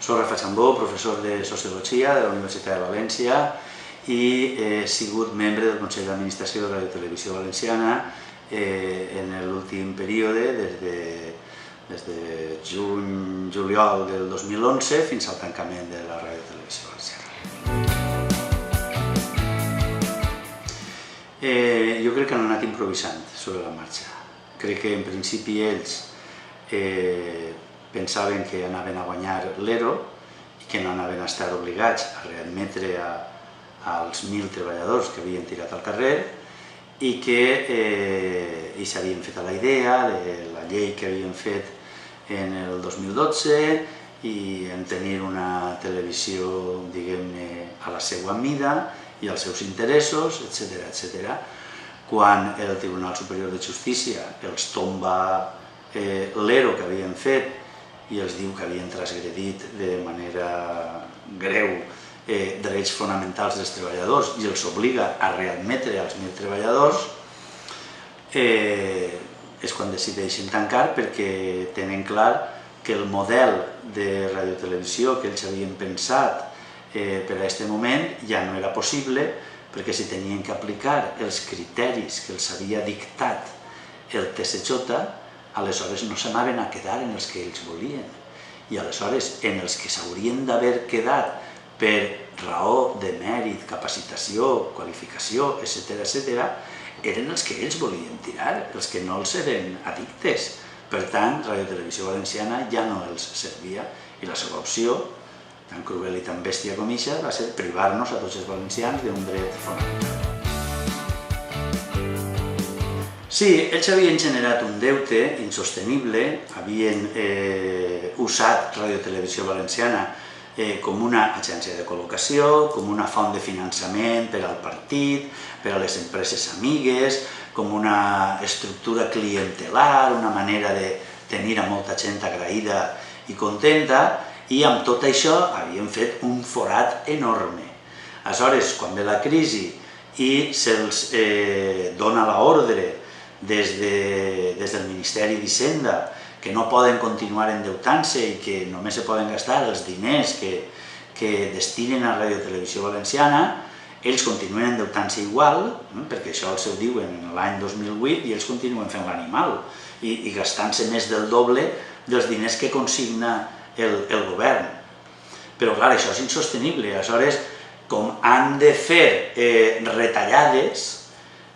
Soc Rafa Chambó, professor de Sociologia de la Universitat de València i he sigut membre del Consell d'Administració de Radio Televisió Valenciana en l'últim període, des de juny-juliol del 2011 fins al tancament de la Radio Televisió Valenciana. Jo crec que han anat improvisant sobre la marxa. Crec que en principi ells pensaven que anaven a guanyar l'ERO i que no anaven a estar obligats a readmetre als 1.000 treballadors que havien tirat al carrer i que s'havien fet a la idea de la llei que havien fet en el 2012 i en tenir una televisió, diguem-ne, a la seva mida i als seus interessos, etc. Quan el Tribunal Superior de Justícia els tomba l'ERO que havien fet i els diu que havien transgredit de manera greu drets fonamentals dels treballadors i els obliga a readmetre als 1.000 treballadors, és quan decideixen tancar perquè tenen clar que el model de radiotelevisió que ells havien pensat per a aquest moment ja no era possible, perquè si tenien que aplicar els criteris que els havia dictat el TSJ, aleshores no s'anaven a quedar en els que ells volien. I aleshores, en els que s'haurien d'haver quedat per raó de mèrit, capacitació, qualificació, etc., eren els que ells volien tirar, els que no els eren addictes. Per tant, Radio Televisió Valenciana ja no els servia i la seva opció, tan cruel i tan bèstia com ixa, va ser privar-nos a tots els valencians d'un dret fonamental. Sí, ells havien generat un deute insostenible, havien usat Radio Televisió Valenciana com una agència de col·locació, com una font de finançament per al partit, per a les empreses amigues, com una estructura clientelar, una manera de tenir a molta gent agraïda i contenta, i amb tot això havien fet un forat enorme. Aleshores, quan ve la crisi i se'ls dona l'ordre des del Ministeri d'Hisenda que no poden continuar endeutant-se i que només se poden gastar els diners que destinen a Radio Televisió Valenciana, ells continuen endeutant-se igual, perquè això els ho diuen l'any 2008 i ells continuen fent l'animal i gastant-se més del doble dels diners que consigna el govern. Però clar, això és insostenible. Aleshores, com han de fer retallades,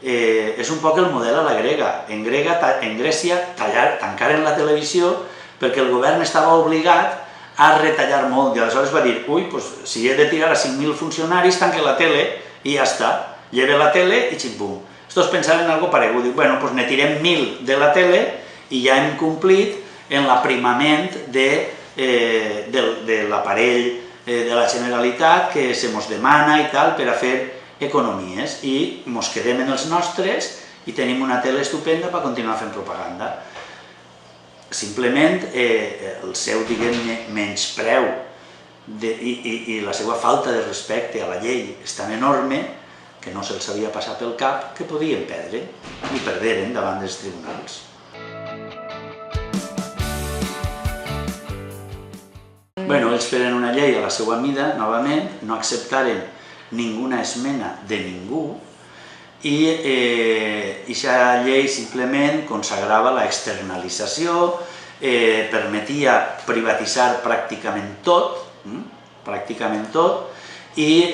és un poc el model a la grega. En Grècia tancaren la televisió perquè el govern estava obligat a retallar molt i aleshores va dir, ui, si he de tirar a 5.000 funcionaris, tanque la tele i ja està. Lleve la tele i ximpum. Estos pensaven en algo paregut, dic, bueno, ne tirem 1.000 de la tele i ja hem complit en l'aprimament de l'aparell de la Generalitat que se mos demana i tal per a fer economies i mos quedem en els nostres i tenim una tele estupenda per continuar fent propaganda. Simplement el seu, diguem-ne, menyspreu i la seva falta de respecte a la llei és tan enorme que no se'ls havia passat pel cap que podien perdre i perderen davant dels tribunals. Bueno, ells feren una llei a la seva mida, novament, no acceptaren ninguna esmena de ningú i aquesta llei simplement consagrava la externalització, permetia privatitzar pràcticament tot i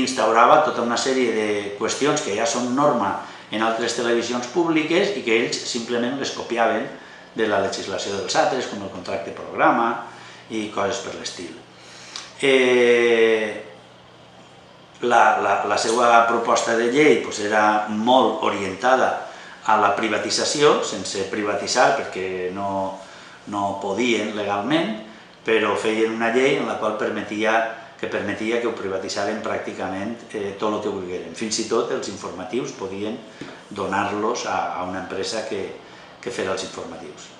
instaurava tota una sèrie de qüestions que ja són norma en altres televisions públiques i que ells simplement les copiaven de la legislació dels altres, com el contracte programa i coses per l'estil. La seva proposta de llei era molt orientada a la privatització, sense privatitzar perquè no podien legalment, però feien una llei en la qual permetia que ho privatitzaren pràcticament tot el que volgueren. Fins i tot els informatius podien donar-los a una empresa que fera els informatius.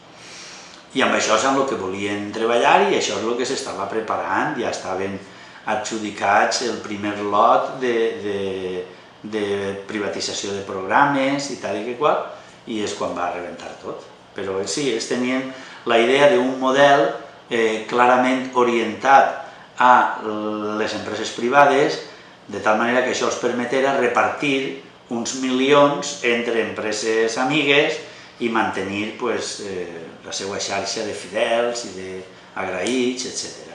I amb això és amb el que volien treballar i això és el que s'estava preparant, ja estaven adjudicats el primer lot de privatització de programes i tal i que qual, i és quan va rebentar tot. Però sí, ells tenien la idea d'un model clarament orientat a les empreses privades, de tal manera que això els permetera repartir uns milions entre empreses amigues i mantenir la seva xarxa de fidels i d'agraïts, etc.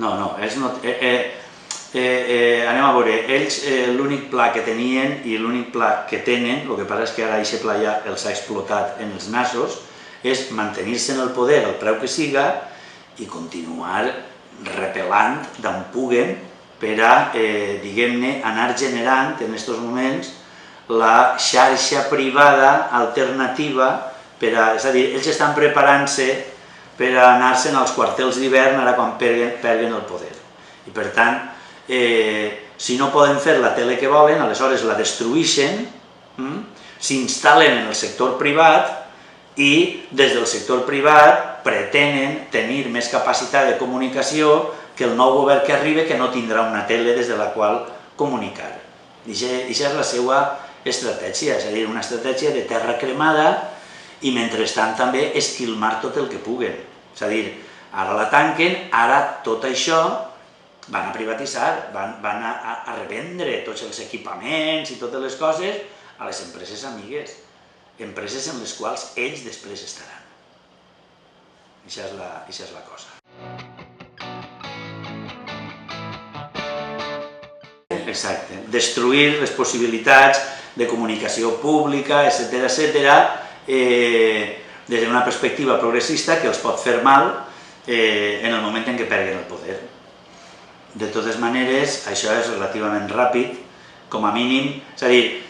No, ells no... anem a veure, ells l'únic pla que tenien i l'únic pla que tenen, el que passa és que ara aquest pla ja els ha explotat en els nassos, és mantenir-se en el poder al preu que siga i continuar repelant d'on puguen per a, diguem-ne, anar generant en aquests moments la xarxa privada alternativa per a... És a dir, ells estan preparant-se per a anar-se'n als quartels d'hivern ara quan perden el poder. I per tant, si no poden fer la tele que volen, aleshores la destruïxen, s'instal·len en el sector privat i des del sector privat pretenen tenir més capacitat de comunicació que el nou govern que arriba, que no tindrà una tele des de la qual comunicar. Aquesta és la seva estratègia, és a dir, una estratègia de terra cremada i mentrestant també esquilmar tot el que puguen. És a dir, ara la tanquen, ara tot això van a privatitzar, van a revendre tots els equipaments i totes les coses a les empreses amigues, empreses en les quals ells després estaran. Això és la cosa. Exacte. Destruir les possibilitats de comunicació pública, etc., des d'una perspectiva progressista que els pot fer mal en el moment en què perden el poder. De totes maneres, això és relativament ràpid, com a mínim, és a dir,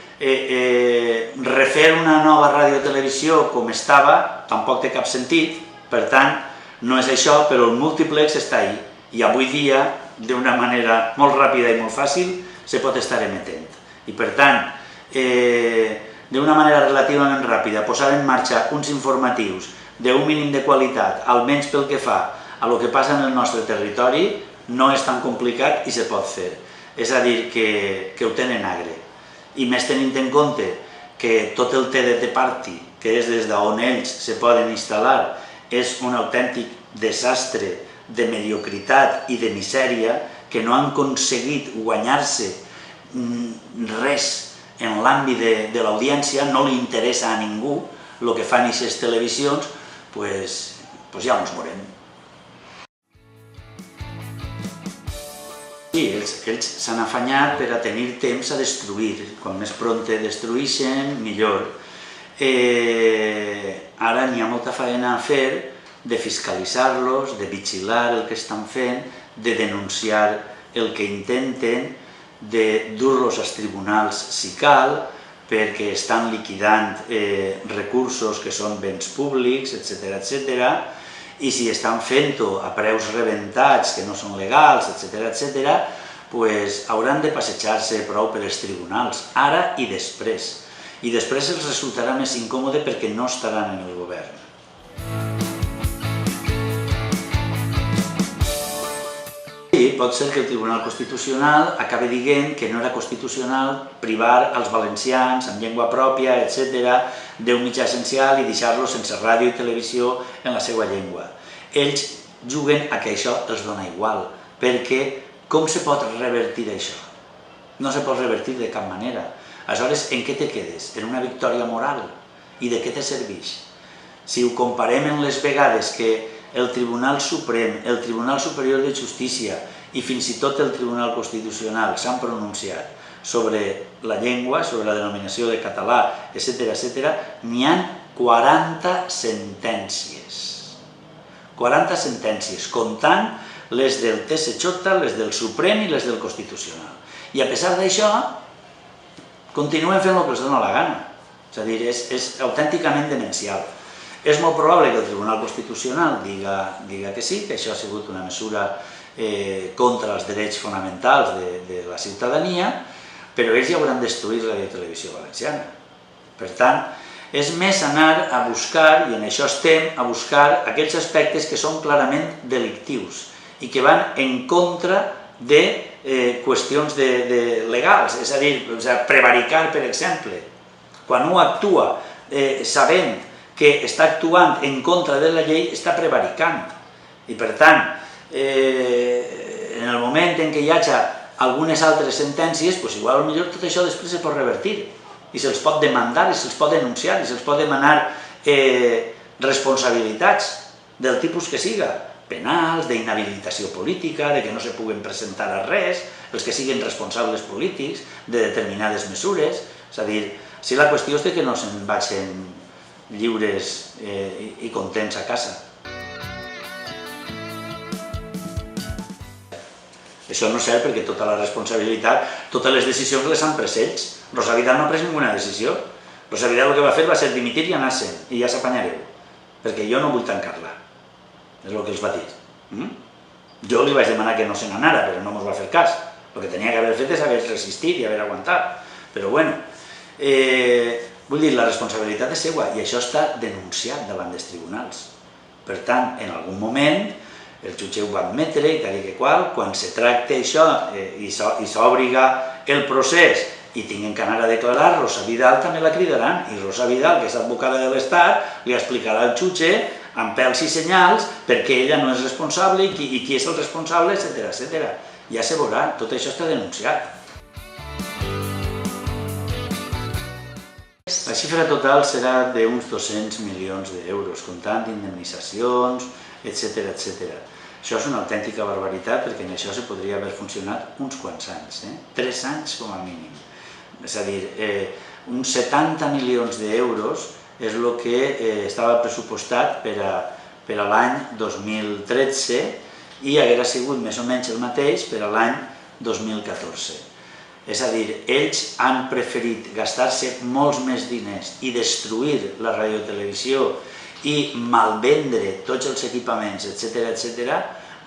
refer una nova radiotelevisió com estava tampoc té cap sentit, per tant, no és això, però el múltiplex està ahí, i avui dia, d'una manera molt ràpida i molt fàcil, se pot estar emetent. I per tant, d'una manera relativament ràpida, posar en marxa uns informatius d'un mínim de qualitat, almenys pel que fa a lo que passa en el nostre territori, no és tan complicat i se pot fer. És a dir, que ho tenen agre. I més tenint en compte que tot el TDT Party, que és des d'on ells se poden instal·lar, és un autèntic desastre de mediocritat i de misèria, que no han aconseguit guanyar-se res en l'àmbit de l'audiència, no li interessa a ningú el que fan aquestes televisions, doncs ja ens veurem. Sí, ells s'han afanyat per a tenir temps a destruir, quan més prompte destruïxen, millor. Ara n'hi ha molta feina a fer de fiscalitzar-los, de vigilar el que estan fent, de denunciar el que intenten, de dur-los als tribunals si cal, perquè estan liquidant recursos que són béns públics, etc., i si estan fent-ho a preus rebentats que no són legals, etc., doncs hauran de passejar-se prou per als tribunals, ara i després. I després els resultarà més incòmode perquè no estaran en el govern. Sí, pot ser que el Tribunal Constitucional acabi dient que no era constitucional privar els valencians amb llengua pròpia, etc., d'un mitjà essencial i deixar-los sense ràdio i televisió en la seva llengua. Ells juguen a que això els dona igual, perquè com se pot revertir això? No se pot revertir de cap manera. Aleshores, en què te quedes? En una victòria moral? I de què te serveix? Si ho comparem en les vegades que el Tribunal Suprem, el Tribunal Superior de Justícia i fins i tot el Tribunal Constitucional s'han pronunciat sobre la llengua, sobre la denominació de català, etc., n'hi ha 40 sentències. 40 sentències, comptant les del TSJ, les del Suprem i les del Constitucional. I a pesar d'això, continuen fent el que els dona la gana. És a dir, és autènticament demencial. És molt probable que el Tribunal Constitucional diga que sí, que això ha sigut una mesura contra els drets fonamentals de la ciutadania, però ells ja hauran destruït la televisió valenciana. Per tant, és més anar a buscar, i en això estem, a buscar aquells aspectes que són clarament delictius i que van en contra de qüestions legals, és a dir, prevaricar, per exemple. Quan un actua sabent que està actuant en contra de la llei, està prevaricant. I per tant, en el moment en què hi hagi algunes altres sentències, potser tot això després es pot revertir i se'ls pot demandar, i se'ls pot denunciar, i se'ls pot demanar responsabilitats del tipus que siga, penals, d'inhabilitació política, de que no se puguen presentar a res, els que siguin responsables polítics de determinades mesures. És a dir, si la qüestió és que no se'n vagin lliures i contents a casa. Això no és cert perquè tota la responsabilitat, totes les decisions les han pres ells. Rosa Vidal no ha pres ninguna decisió. Rosa Vidal el que va fer va ser dimitir i anar-se'n, i ja s'apanyareu, perquè jo no vull tancar-la. És el que els va dir. Jo li vaig demanar que no se n'anara, però no mos va fer cas. El que tenia que haver fet és haver resistit i haver aguantat. Però bueno, vull dir, la responsabilitat és seva, i això està denunciat davant dels tribunals. Per tant, en algun moment, el jutge ho va admetre i tal i que qual, quan se tracta això i s'obriga el procés i tinguin que anar a declarar, Rosa Vidal també la cridaran, i Rosa Vidal, que és advocada de l'Estat, li explicarà al jutge amb pèls i senyals perquè ella no és responsable i qui és el responsable, etc. Ja se veurà, tot això està denunciat. La xifra total serà d'uns 200 milions d'euros, comptant indemnitzacions, etc. Això és una autèntica barbaritat, perquè en això se podria haver funcionat uns quants anys, 3 anys com a mínim. És a dir, uns 70 milions d'euros és el que estava pressupostat per a l'any 2013 i haguera sigut més o menys el mateix per a l'any 2014. És a dir, ells han preferit gastar-se molts més diners i destruir la radiotelevisió i malvendre tots els equipaments, etc.,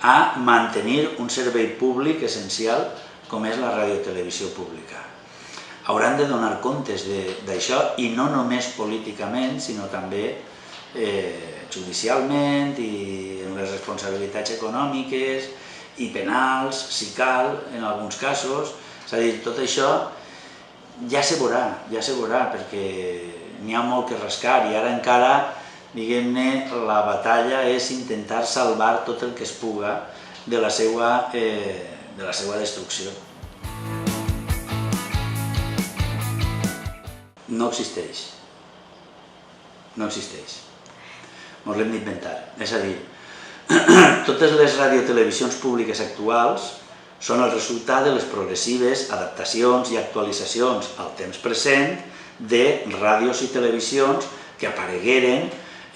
a mantenir un servei públic essencial com és la radiotelevisió pública. Hauran de donar comptes d'això, i no només políticament, sinó també judicialment i en les responsabilitats econòmiques i penals, si cal, en alguns casos. És a dir, tot això ja se veurà, perquè n'hi ha molt que rascar, i ara encara, diguem-ne, la batalla és intentar salvar tot el que es puga de la seva destrucció. No existeix. No existeix. Ens l'hem d'inventar. És a dir, totes les radiotelevisions públiques actuals són el resultat de les progressives adaptacions i actualitzacions al temps present de ràdios i televisions que aparegueren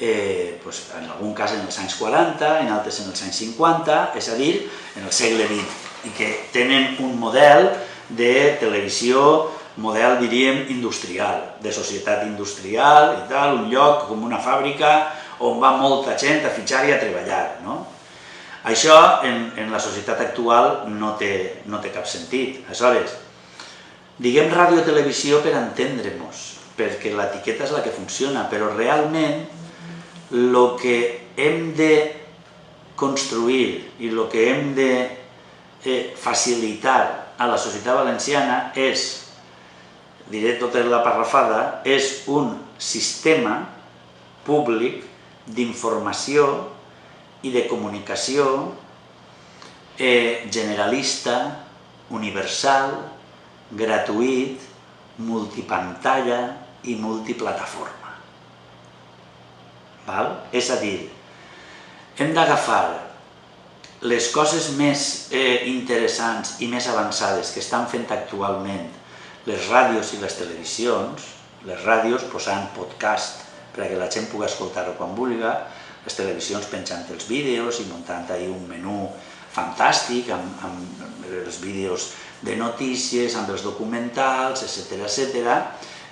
en algun cas en els anys 40, en altres en els anys 50, és a dir, en el segle XX, i que tenen un model de televisió, model, diríem, industrial, de societat industrial i tal, un lloc com una fàbrica on va molta gent a fitxar i a treballar. Això en la societat actual no té cap sentit. Aleshores, diguem radiotelevisió per entendre-nos, perquè l'etiqueta és la que funciona, però realment el que hem de construir i el que hem de facilitar a la societat valenciana és, diré tota la parrafada, és un sistema públic d'informació i de comunicació generalista, universal, gratuït, multipantalla i multiplataforma. És a dir, hem d'agafar les coses més interessants i més avançades que estan fent actualment les ràdios i les televisions, les ràdios posant podcast perquè la gent pugui escoltar-ho quan vulgui, les televisions penjant els vídeos i muntant un menú fantàstic amb els vídeos de notícies, amb els documentals, etc.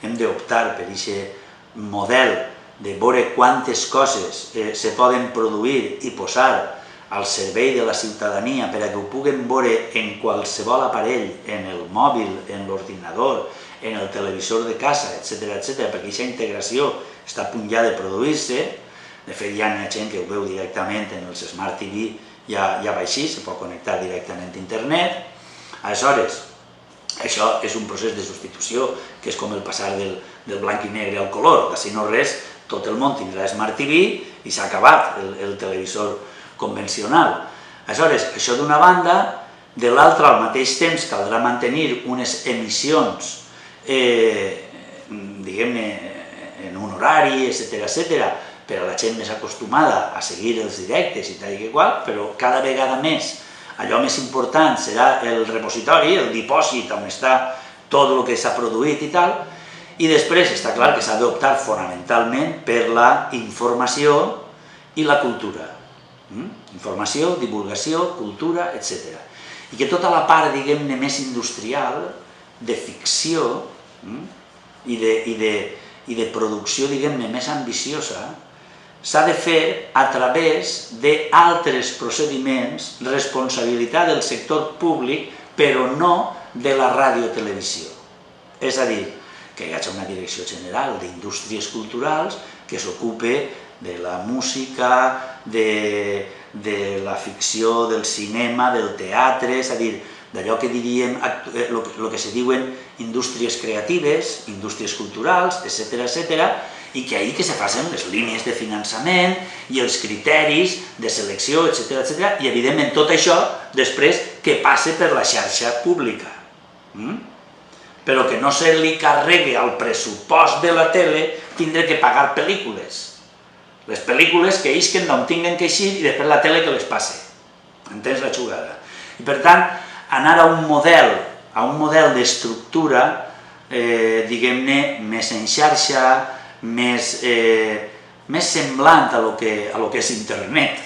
Hem d'optar per aquest model de veure quantes coses se poden produir i posar al servei de la ciutadania per a que ho puguen veure en qualsevol aparell, en el mòbil, en l'ordinador, en el televisor de casa, etc., perquè aquesta integració està a punt ja de produir-se. De fet, hi ha gent que ho veu directament en els Smart TV, ja va així, se pot connectar directament a internet. Aleshores, Això és un procés de substitució, que és com el passar del blanc i negre al color, si no res, tot el món tindrà Smart TV i s'ha acabat el televisor convencional. Aleshores, això d'una banda, de l'altra, al mateix temps, caldrà mantenir unes emissions, diguem-ne, en un horari, etc., per a la gent més acostumada a seguir els directes i tal i qual, però cada vegada més allò més important serà el repositori, el dipòsit on està tot el que s'ha produït i tal, i després està clar que s'ha d'optar fonamentalment per la informació i la cultura. Informació, divulgació, cultura, etc. I que tota la part, diguem-ne, més industrial, de ficció i de producció, diguem-ne, més ambiciosa, s'ha de fer a través d'altres procediments, responsabilitat del sector públic, però no de la radiotelevisió. És a dir, que hi hagi una direcció general d'indústries culturals que s'ocupe de la música, de la ficció, del cinema, del teatre, és a dir, d'allò que diríem, el que se diuen indústries creatives, indústries culturals, etc., i que ahir que se facin les línies de finançament i els criteris de selecció, etc., i evidentment tot això després que passe per la xarxa pública. Però que no se li carregui al pressupost de la tele tindre que pagar pel·lícules. Les pel·lícules que isquen d'on tinguen que eixir i després la tele que les passe. Entens la jugada? I per tant, anar a un model d'estructura, diguem-ne, més en xarxa, més semblant a lo que és internet,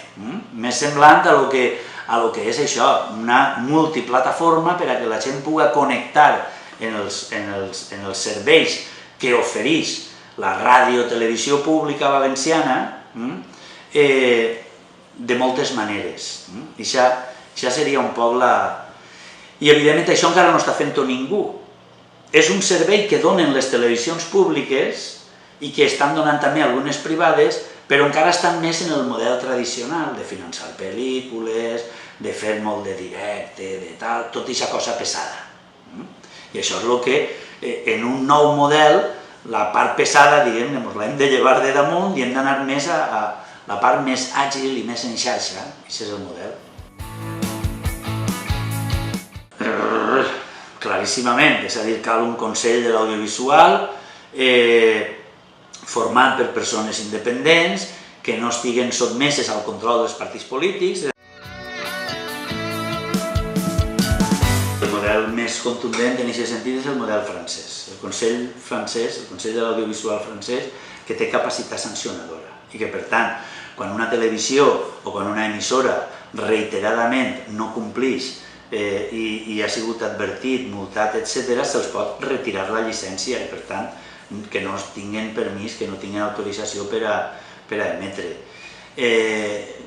més semblant a lo que és això, una multiplataforma per a que la gent pugui connectar en els serveis que ofereix la ràdio-televisió pública valenciana de moltes maneres. I això seria un poc la... I evidentment això encara no està fent-ho ningú. És un servei que donen les televisions públiques i que estan donant també algunes privades, però encara estan més en el model tradicional de finançar pel·lícules, de fer molt de directe, de tal, tota aquesta cosa pesada. I això és el que, en un nou model, la part pesada, diguem-ne, l'hem de llevar de damunt i hem d'anar més a la part més àgil i més en xarxa. Aquest és el model. Claríssimament, és a dir, cal un Consell de l'Audiovisual format per persones independents, que no estiguen sotmeses al control dels partits polítics. El model més contundent en aquest sentit és el model francès. El Consell francès, el Consell de l'Audiovisual francès, que té capacitat sancionadora i que, per tant, quan una televisió o quan una emissora reiteradament no complix i ha sigut advertit, multat, etc., se'ls pot retirar la llicència i, per tant, que no tinguin permís, que no tinguin autorització per a emetre.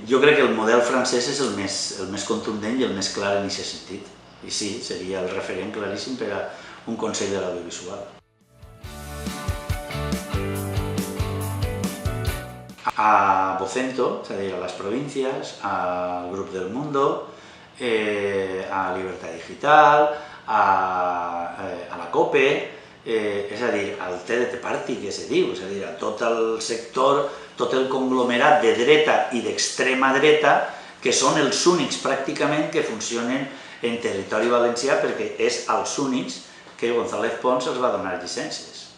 Jo crec que el model francès és el més contundent i el més clar en aquest sentit. I sí, seria el referent claríssim per a un Consell de l'Audiovisual. A Vocento, és a dir, a les províncies, al Grup del Mundo, a Libertad Digital, a la COPE, és a dir, al TDT Party, que se diu, és a dir, a tot el sector, tot el conglomerat de dreta i d'extrema dreta, que són els únics pràcticament que funcionen en territori valencià, perquè és als únics que González Pons els va donar llicències.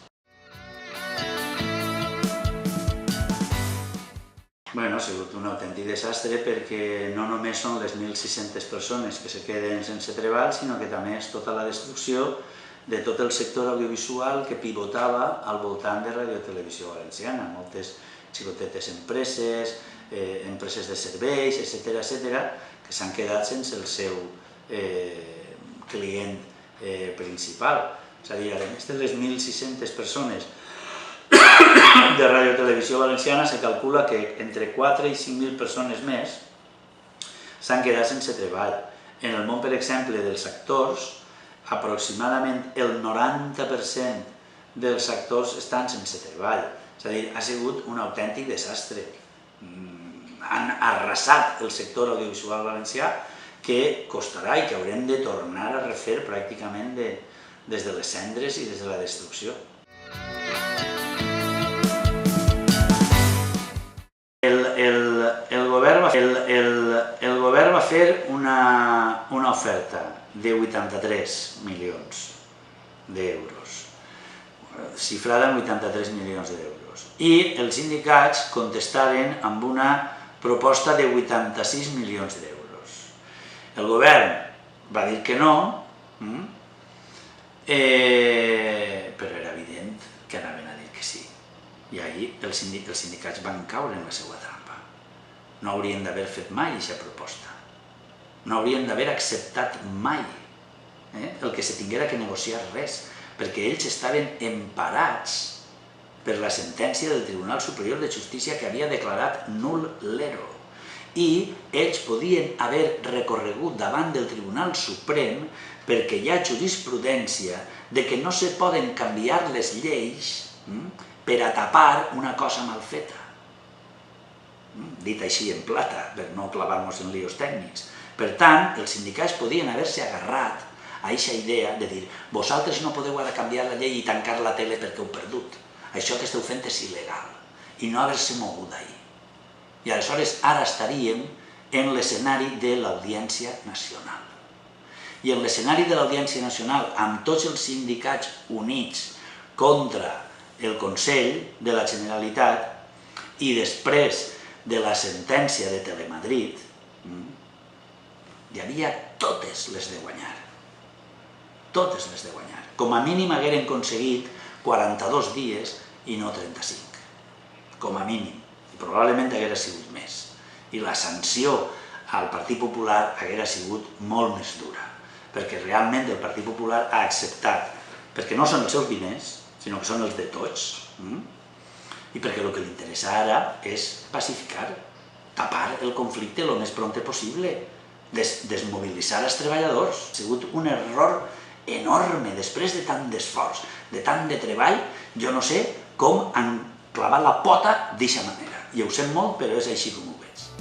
Bueno, ha sigut un autèntic desastre perquè no només són les 1.600 persones que se queden sense treball, sinó que també és tota la destrucció de tot el sector audiovisual que pivotava al voltant de Radiotelevisió Valenciana. Moltes xicotetes empreses, empreses de serveis, etc., que s'han quedat sense el seu client principal. És a dir, a més de les 1.600 persones de Radiotelevisió Valenciana se calcula que entre 4 i 5.000 persones més s'han quedat sense treball. En el món, per exemple, dels actors, aproximadament el 90% dels actors estan sense treball. És a dir, ha sigut un autèntic desastre. Han arrasat el sector audiovisual valencià que costarà i que haurem de tornar a refer pràcticament des de les cendres i des de la destrucció. El govern va fer una oferta de 83 milions d'euros, xifrada en 83 milions d'euros, i els sindicats contestaven amb una proposta de 86 milions d'euros. El govern va dir que no, però era evident que anaven a dir que sí. I ahir els sindicats van caure en la seva trampa. No haurien d'haver fet mai aquesta proposta. No haurien d'haver acceptat mai el que se tinguera que negociar res, perquè ells estaven emparats per la sentència del Tribunal Superior de Justícia que havia declarat nul l'ERO. I ells podien haver recorregut davant del Tribunal Suprem perquè hi ha jurisprudència de que no se poden canviar les lleis per a tapar una cosa mal feta. Dit així en plata, per no clavar-nos en líos tècnics. Per tant, els sindicats podien haver-se agarrat a aquesta idea de dir vosaltres no podeu ara canviar la llei i tancar la tele perquè heu perdut. Això que esteu fent és il·legal. I no haver-se mogut d'ahir. I aleshores ara estaríem en l'escenari de l'Audiència Nacional. I en l'escenari de l'Audiència Nacional, amb tots els sindicats units contra el Consell de la Generalitat i després de la sentència de Telemadrid, hi havia totes les de guanyar. Totes les de guanyar. Com a mínim hagueren aconseguit 42 dies i no 35. Com a mínim. I probablement haguera sigut més. I la sanció al Partit Popular haguera sigut molt més dura. Perquè realment el Partit Popular ha acceptat, perquè no són els seus diners, sinó que són els de tots, i perquè el que li interessa ara és pacificar, tapar el conflicte el més pront possible, desmobilitzar els treballadors. Ha sigut un error enorme, després de tant d'esforç, de tant de treball, jo no sé com han clavat la pota d'aquesta manera. I ho sent molt, però és així com ho veig.